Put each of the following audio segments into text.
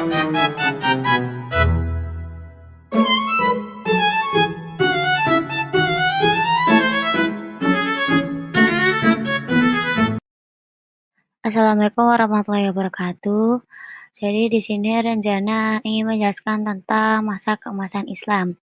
Assalamualaikum warahmatullahi wabarakatuh. Jadi di sini rencana ingin menjelaskan tentang masa keemasan Islam.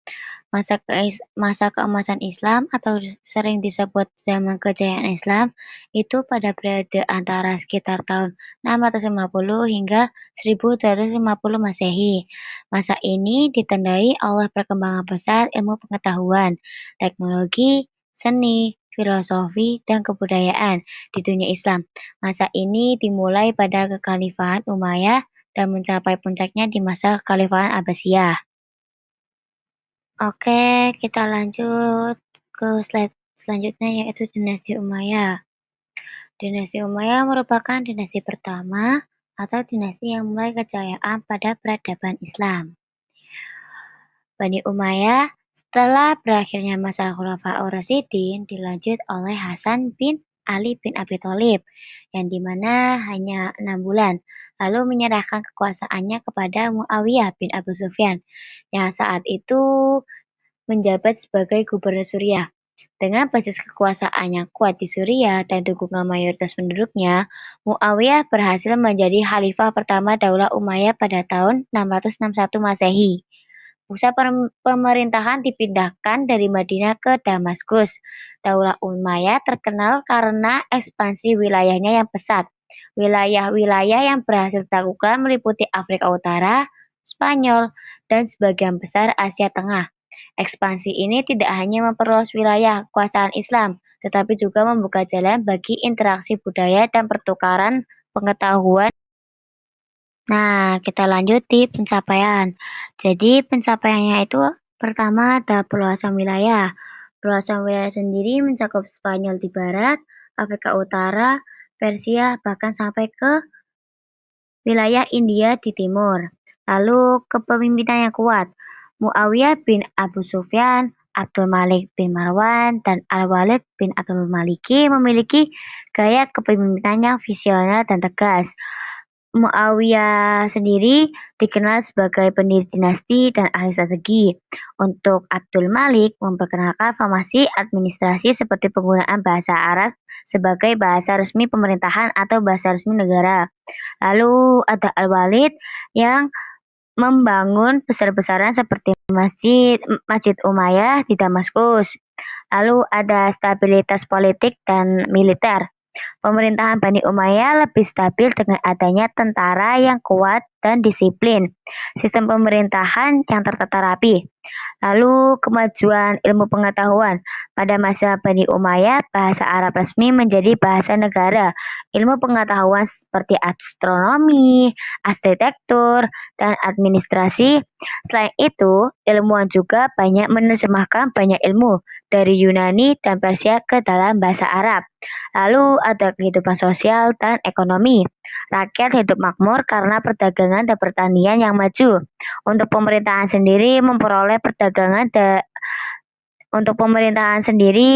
Masa keemasan Islam atau sering disebut zaman kejayaan Islam itu pada periode antara sekitar tahun 650 hingga 1250 Masehi. Masa ini ditandai oleh perkembangan besar ilmu pengetahuan, teknologi, seni, filosofi, dan kebudayaan di dunia Islam. Masa ini dimulai pada kekhalifahan Umayyah dan mencapai puncaknya di masa kekhalifahan Abbasiyah. Oke, kita lanjut ke slide selanjutnya yaitu dinasti Umayyah. Dinasti Umayyah merupakan dinasti pertama atau dinasti yang mulai kejayaan pada peradaban Islam. Bani Umayyah setelah berakhirnya masa Khulafaur Rasyidin dilanjut oleh Hasan bin Ali bin Abi Thalib yang dimana hanya 6 bulan, lalu menyerahkan kekuasaannya kepada Muawiyah bin Abu Sufyan yang saat itu menjabat sebagai gubernur Suriah. Dengan basis kekuasaan yang kuat di Suriah dan dukungan mayoritas penduduknya, Muawiyah berhasil menjadi khalifah pertama Daulah Umayyah pada tahun 661 Masehi. Pusat pemerintahan dipindahkan dari Madinah ke Damaskus. Daulah Umayyah terkenal karena ekspansi wilayahnya yang pesat. Wilayah-wilayah yang berhasil ditaklukkan meliputi Afrika Utara, Spanyol, dan sebagian besar Asia Tengah. Ekspansi ini tidak hanya memperluas wilayah kekuasaan Islam, tetapi juga membuka jalan bagi interaksi budaya dan pertukaran pengetahuan. Nah, kita lanjut di pencapaian. Jadi pencapaiannya itu pertama ada perluasan wilayah. Perluasan wilayah sendiri mencakup Spanyol di barat, Afrika Utara, Persia, bahkan sampai ke wilayah India di timur. Lalu kepemimpinan yang kuat. Muawiyah bin Abu Sufyan, Abdul Malik bin Marwan, dan Al-Walid bin Abdul Maliki memiliki gaya kepemimpinan yang visioner dan tegas. Muawiyah sendiri dikenal sebagai pendiri dinasti dan ahli strategi. Untuk Abdul Malik memperkenalkan formasi administrasi seperti penggunaan bahasa Arab sebagai bahasa resmi pemerintahan atau bahasa resmi negara. Lalu ada Al-Walid yang membangun besar-besaran seperti Masjid Umayyah di Damaskus. Lalu ada stabilitas politik dan militer. Pemerintahan Bani Umayyah lebih stabil dengan adanya tentara yang kuat dan disiplin. Sistem pemerintahan yang tertata rapi. Lalu kemajuan ilmu pengetahuan. Pada masa Bani Umayyah, bahasa Arab resmi menjadi bahasa negara. Ilmu pengetahuan seperti astronomi, arsitektur, dan administrasi. Selain itu, ilmuwan juga banyak menerjemahkan banyak ilmu dari Yunani dan Persia ke dalam bahasa Arab. Lalu ada kehidupan sosial dan ekonomi. Rakyat hidup makmur karena perdagangan dan pertanian yang maju. Untuk pemerintahan sendiri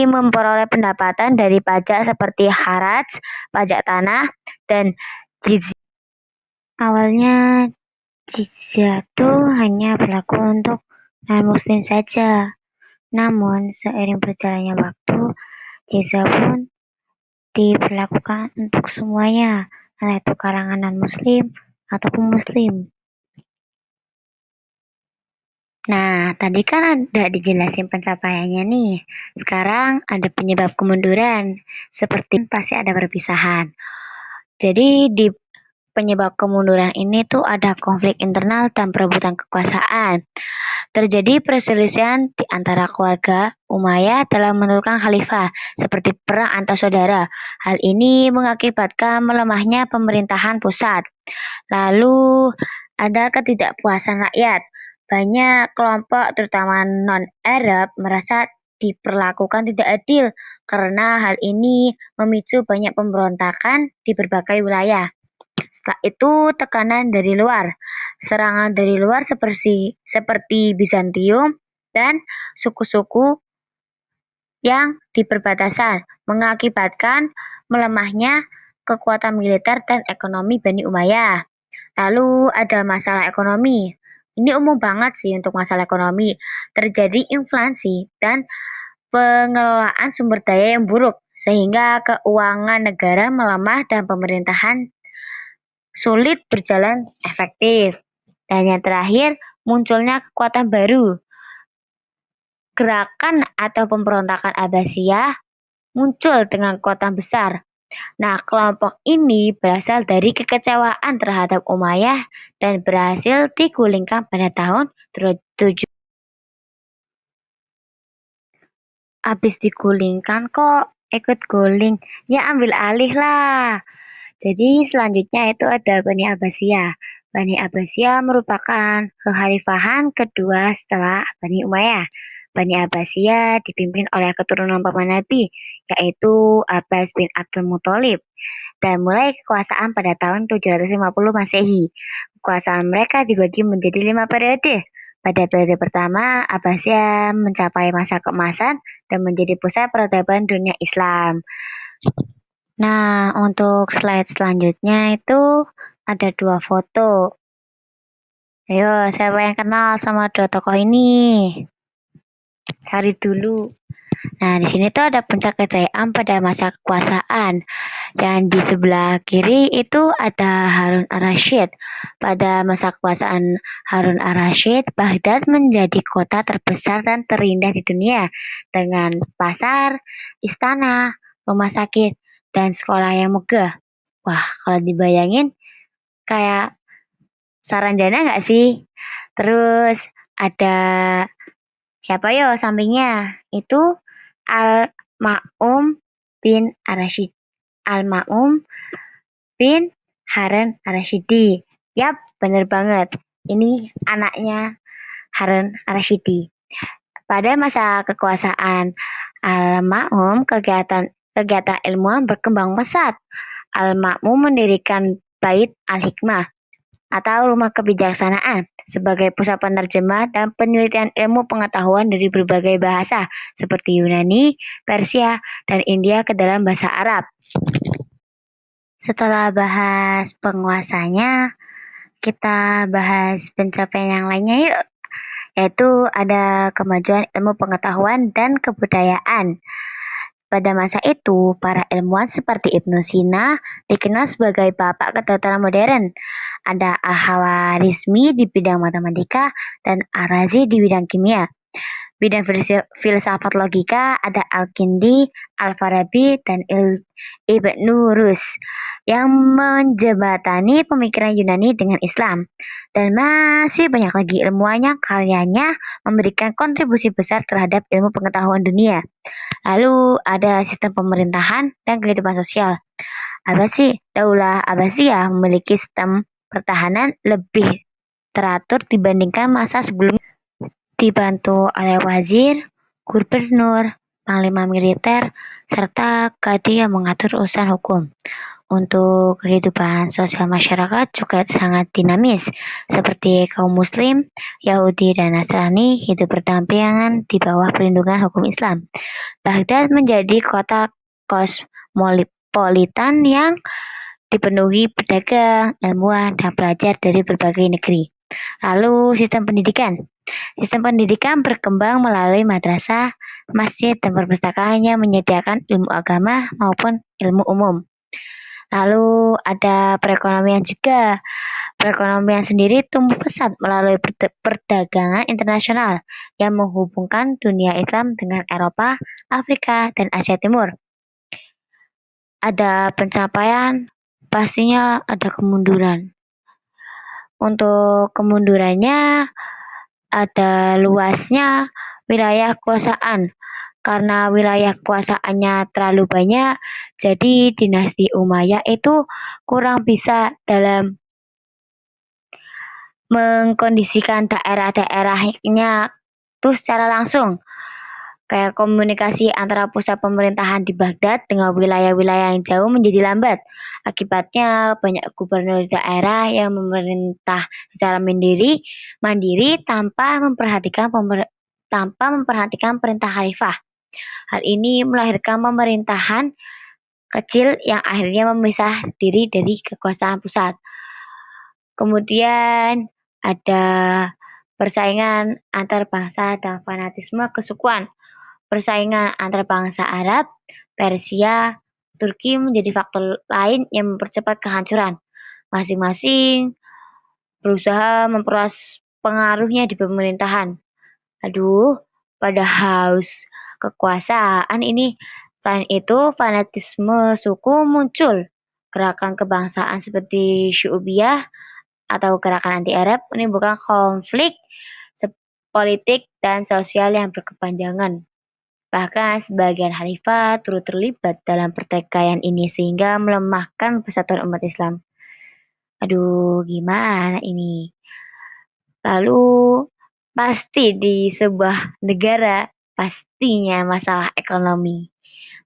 memperoleh pendapatan dari pajak seperti haraj, pajak tanah, dan jizyah. Awalnya jizyah itu hanya berlaku untuk non-muslim saja. Namun seiring berjalannya waktu, jizyah pun diberlakukan untuk semuanya, entah itu kalangan non-muslim ataupun muslim. Nah, tadi kan ada dijelasin pencapaiannya nih. Sekarang ada penyebab kemunduran, seperti pasti ada perpisahan. Jadi di penyebab kemunduran ini tuh ada konflik internal dan perebutan kekuasaan. Terjadi perselisihan di antara keluarga Umayyah dalam menentukan khalifah, seperti perang antar saudara. Hal ini mengakibatkan melemahnya pemerintahan pusat. Lalu ada ketidakpuasan rakyat. Banyak kelompok terutama non-Arab merasa diperlakukan tidak adil karena hal ini memicu banyak pemberontakan di berbagai wilayah. Setelah itu tekanan dari luar. Serangan dari luar seperti Bizantium dan suku-suku yang di perbatasan mengakibatkan melemahnya kekuatan militer dan ekonomi Bani Umayyah. Lalu ada masalah ekonomi. Ini umum banget sih untuk masalah ekonomi. Terjadi inflasi dan pengelolaan sumber daya yang buruk, sehingga keuangan negara melemah dan pemerintahan sulit berjalan efektif. Dan yang terakhir, munculnya kekuatan baru. Gerakan atau pemberontakan Abbasiyah muncul dengan kekuatan besar. Nah, kelompok ini berasal dari kekecewaan terhadap Umayyah dan berhasil digulingkan pada tahun 7. Habis digulingkan kok ikut guling, ya ambil alih lah. Jadi selanjutnya itu ada Bani Abbasiyah. Bani Abbasiyah merupakan kekhalifahan kedua setelah Bani Umayyah. Bani Abbasiyah dipimpin oleh keturunan paman Nabi, yaitu Abbas bin Abdul Muthalib, dan mulai kekuasaan pada tahun 750 Masehi. Kekuasaan mereka dibagi menjadi 5 periode. Pada periode pertama, Abbasiyah mencapai masa keemasan dan menjadi pusat peradaban dunia Islam. Nah, untuk slide selanjutnya itu ada 2 foto. Ayo, siapa yang kenal sama 2 tokoh ini? Cari dulu. Nah, di sini tuh ada puncak kejayaan pada masa kekuasaan. Yang di sebelah kiri itu ada Harun ar-Rasyid. Pada masa kekuasaan Harun ar-Rasyid, Baghdad menjadi kota terbesar dan terindah di dunia dengan pasar, istana, rumah sakit, dan sekolah yang megah. Wah, kalau dibayangin kayak Saranjana nggak sih? Terus ada siapa yo sampingnya? Itu Al-Ma'um bin ar-Rasyid. Al-Ma'um bin Harun ar-Rasyidi. Yap, bener banget. Ini anaknya Harun ar-Rasyidi. Pada masa kekuasaan Al-Ma'um, kegiatan ilmuwan berkembang pesat. Al-Ma'mun mendirikan Bait Al-Hikmah atau Rumah Kebijaksanaan sebagai pusat penerjemah dan penelitian ilmu pengetahuan dari berbagai bahasa seperti Yunani, Persia, dan India ke dalam bahasa Arab. Setelah bahas penguasanya, kita bahas pencapaian yang lainnya yuk, yaitu ada kemajuan ilmu pengetahuan dan kebudayaan. Pada masa itu, para ilmuwan seperti Ibnu Sina dikenal sebagai bapak kedokteran modern. Ada Al-Hawarizmi di bidang matematika dan Ar-Razi di bidang kimia. Bidang filsafat logika ada Al-Kindi, Al-Farabi, dan Ibnu Rus yang menjembatani pemikiran Yunani dengan Islam. Dan masih banyak lagi ilmuwan yang karyanya memberikan kontribusi besar terhadap ilmu pengetahuan dunia. Lalu ada sistem pemerintahan dan kehidupan sosial. Daulah Abbasiyah memiliki sistem pertahanan lebih teratur dibandingkan masa sebelumnya. Dibantu oleh wazir, gubernur, panglima militer, serta kadi yang mengatur urusan hukum. Untuk kehidupan sosial masyarakat juga sangat dinamis, seperti kaum muslim, Yahudi, dan Nasrani hidup berdampingan di bawah perlindungan hukum Islam. Baghdad menjadi kota kosmopolitan yang dipenuhi pedagang, ilmuwan, dan pelajar dari berbagai negeri. Lalu sistem pendidikan. Sistem pendidikan berkembang melalui madrasah, masjid, dan perpustakaan yang menyediakan ilmu agama maupun ilmu umum. Lalu ada perekonomian juga. Perekonomian sendiri tumbuh pesat melalui perdagangan internasional yang menghubungkan dunia Islam dengan Eropa, Afrika, dan Asia Timur. Ada pencapaian, pastinya ada kemunduran. Untuk kemundurannya, ada luasnya wilayah kekuasaan. Karena wilayah kekuasaannya terlalu banyak, jadi dinasti Umayyah itu kurang bisa dalam mengkondisikan daerah-daerahnya itu secara langsung. Kayak komunikasi antara pusat pemerintahan di Baghdad dengan wilayah-wilayah yang jauh menjadi lambat. Akibatnya banyak gubernur daerah yang memerintah secara mandiri tanpa memperhatikan perintah khalifah. Hal ini melahirkan pemerintahan kecil yang akhirnya memisah diri dari kekuasaan pusat. Kemudian ada persaingan antar bangsa dan fanatisme kesukuan. Persaingan antar bangsa Arab, Persia, Turki menjadi faktor lain yang mempercepat kehancuran. Masing-masing berusaha memperluas pengaruhnya di pemerintahan. Aduh, pada haus kekuasaan ini. Selain itu, fanatisme suku muncul. Gerakan kebangsaan seperti Syu'ubiyah atau gerakan anti-Arab menimbulkan konflik politik dan sosial yang berkepanjangan. Bahkan sebagian khalifah turut terlibat dalam pertikaian ini sehingga melemahkan persatuan umat Islam. Aduh, gimana ini? Lalu pasti di sebuah negara pastinya masalah ekonomi.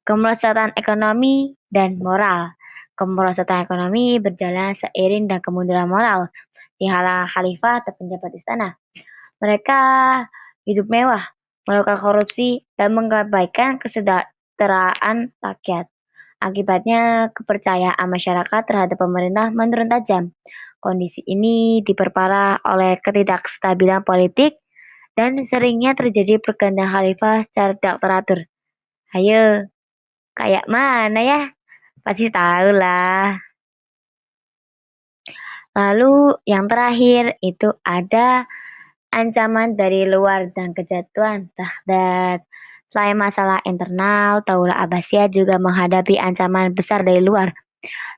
Kemerosotan ekonomi dan moral. Kemerosotan ekonomi berjalan seiring dan kemunduran moral di khalifah atau penjabat istana. Mereka hidup mewah, melakukan korupsi, dan mengabaikan kesejahteraan rakyat. Akibatnya, kepercayaan masyarakat terhadap pemerintah menurun tajam. Kondisi ini diperparah oleh ketidakstabilan politik dan seringnya terjadi pergantian khalifah secara tidak teratur. Ayo, kayak mana ya? Pasti tahu lah. Lalu yang terakhir itu ada ancaman dari luar dan kejatuhan Baghdad. Selain masalah internal, Daulah Abbasiyah juga menghadapi ancaman besar dari luar.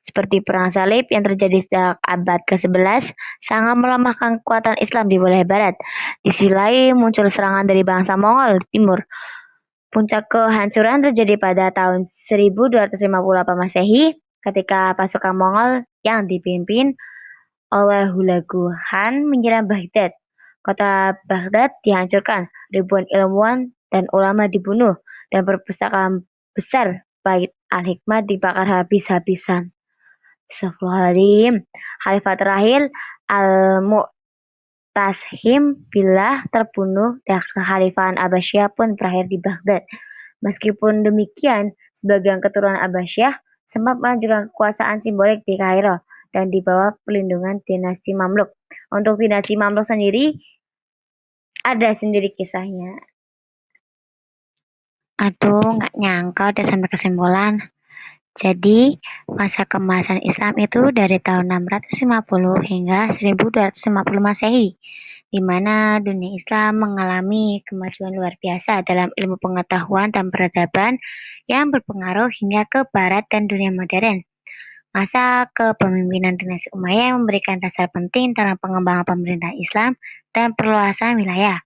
Seperti Perang Salib yang terjadi sejak abad ke-11 sangat melemahkan kekuatan Islam di wilayah barat. Di sisi lain muncul serangan dari bangsa Mongol timur. Puncak kehancuran terjadi pada tahun 1258 Masehi ketika pasukan Mongol yang dipimpin oleh Hulagu Khan menyerang Baghdad. Kota Baghdad dihancurkan, ribuan ilmuwan dan ulama dibunuh, dan perpustakaan besar Bait Al-Hikmah dibakar habis-habisan. Astagfirullahaladzim. Khalifah terakhir Al-Mu'tasim Billah terbunuh dan kekhalifahan Abbasiyah pun berakhir di Baghdad. Meskipun demikian, sebagian keturunan Abbasiyah sempat melanjutkan kekuasaan simbolik di Kairo dan di bawah perlindungan dinasti Mamluk. Untuk dinasti Mamluk sendiri, ada sendiri kisahnya. Aduh, nggak nyangka udah sampai kesimpulan. Jadi, masa kemasan Islam itu dari tahun 650 hingga 1250 Masehi, di mana dunia Islam mengalami kemajuan luar biasa dalam ilmu pengetahuan dan peradaban yang berpengaruh hingga ke barat dan dunia modern. Masa kepemimpinan dinasti Umayyah memberikan dasar penting dalam pengembangan pemerintahan Islam dan perluasan wilayah.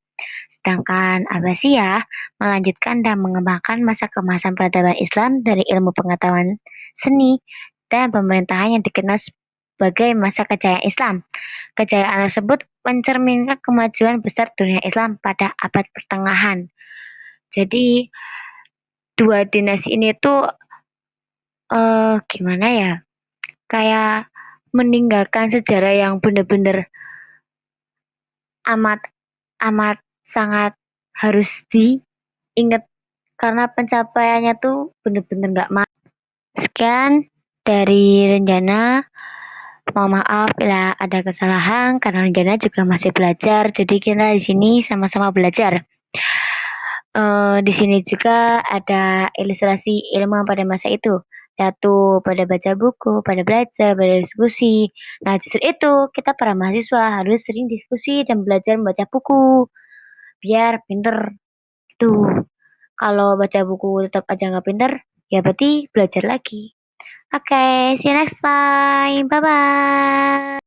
Sedangkan Abbasiyah melanjutkan dan mengembangkan masa kemasan peradaban Islam dari ilmu pengetahuan seni dan pemerintahan yang dikenal sebagai masa kejayaan Islam. Kejayaan tersebut mencerminkan kemajuan besar dunia Islam pada abad pertengahan. Jadi dua dinasti ini tuh gimana ya? Kayak meninggalkan sejarah yang benar-benar amat amat sangat harus diingat karena pencapaiannya tuh bener-bener nggak Sekian dari Renjana. Mohon maaf bila ada kesalahan karena Renjana juga masih belajar. Jadi kita di sini sama-sama belajar. Di sini juga ada ilustrasi ilmu pada masa itu. Satu pada baca buku, pada belajar, pada diskusi. Nah, justru itu kita para mahasiswa harus sering diskusi dan belajar membaca buku biar pinter. Tuh, kalau baca buku tetap aja nggak pinter, ya berarti belajar lagi. Oke, see you next time. Bye-bye.